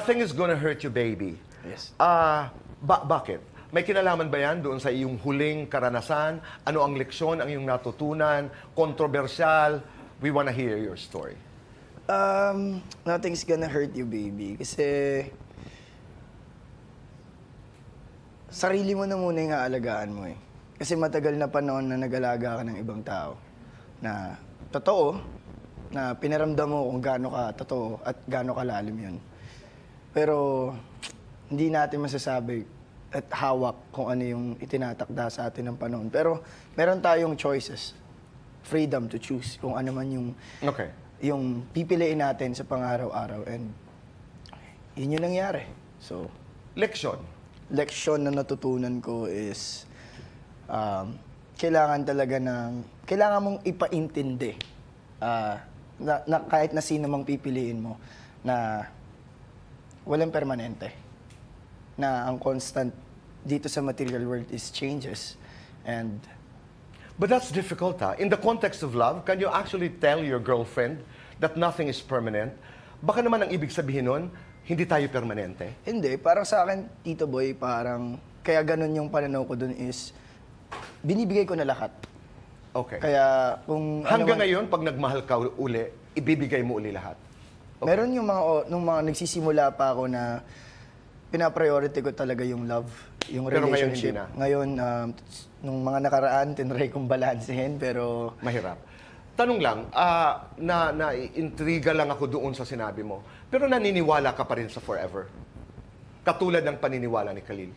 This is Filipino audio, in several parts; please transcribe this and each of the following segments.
Nothing is gonna hurt you, baby. Yes. Bakit? May kinalaman ba yan doon sa iyong huling karanasan? Ano ang leksyon, ang iyong natutunan? Kontrobersyal? We wanna hear your story. Nothing's gonna hurt you, baby. Kasi sarili mo na muna yung aalagaan mo eh. Kasi matagal na panahon na nag-alaga ka ng ibang tao na totoo, na pinaramdam mo kung gaano ka totoo at gaano kalalim yun. Pero hindi natin masasabi at hawak kung ano yung itinatakda sa atin ng panahon. Pero meron tayong choices. Freedom to choose kung ano man yung pipiliin natin sa pang-araw-araw. And yun yung nangyari. So, leksyon na natutunan ko is kailangan mong ipaintindi na kahit na sino mang pipiliin mo na walang permanente. Na ang constant dito sa material world is changes. But that's difficult, ha? In the context of love, can you actually tell your girlfriend that nothing is permanent? Baka naman ang ibig sabihin nun, hindi tayo permanente? Hindi. Parang sa akin, Tito Boy, parang kaya ganun yung pananaw ko dun is binibigay ko na lahat. Okay. Kaya kung hanggang ngayon, pag nagmahal ka uli, ibibigay mo uli lahat? Okay. Meron yung nung mga nagsisimula pa ako na pina-priority ko talaga yung love, yung relationship. Pero ngayon, nung mga nakaraan, tinry kong balansehin, pero mahirap. Tanong lang, na-intriga lang ako doon sa sinabi mo, pero naniniwala ka pa rin sa forever? Katulad ng paniniwala ni Khalil?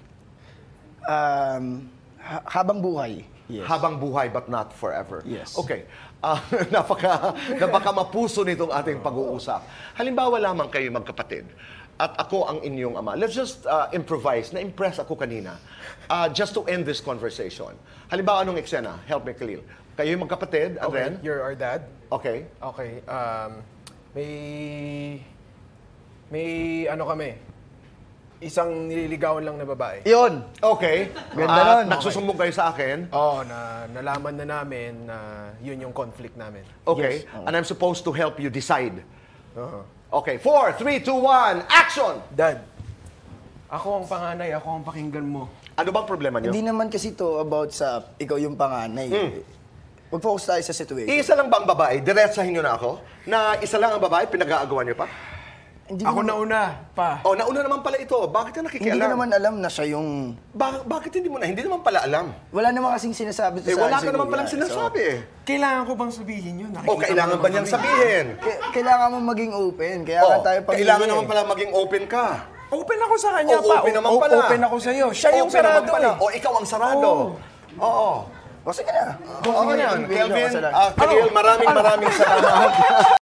Habang buhay. Yes. Habang buhay but not forever. Yes. Okay. Napaka mapuso nitong ating pag-uusap. Halimbawa lamang kayo magkapatid at ako ang inyong ama. Let's just improvise. Na-impress ako kanina. Just to end this conversation. Halimbawa, anong eksena? Help me, Khalil. Kayo yung magkapatid, and then? You're our dad. Okay. Okay. May ano kami. Isang nililigawan lang na babae. Yun! Okay. Ganda nun. Nagsusumbong kayo sa akin? Oo, nalaman na namin na yun yung conflict namin. Okay. Yes. And I'm supposed to help you decide. Okay. 4, 3, 2, 1, action! Dad, ako ang panganay, ako ang pakinggan mo. Ano bang problema niyo? Hindi naman kasi to about sa ikaw yung panganay. Mag-focus tayo sa situation. Isa lang bang babae? Diretsahin niyo na ako? Na isa lang ang babae, pinag-aagawan niyo pa? Ako nauna pa. Oh, nauna naman pala ito. Bakit ka nakikialam? Hindi ko naman alam na siya yung... Bakit hindi mo na? Hindi naman pala alam. Wala naman kasing sinasabi sa wala ka naman palang sinasabi eh. Kailangan ko bang sabihin yun? Kailangan ba niyang sabihin? Kailangan mo maging open. Kaya tayo pamilya. Kailangan naman pala maging open ka. Open ako sa kanya pa. Open naman pala. Open ako sa iyo. Siya yung sarado eh. O ikaw ang sarado. Oo. O sige na. Kelvin, maraming salamat.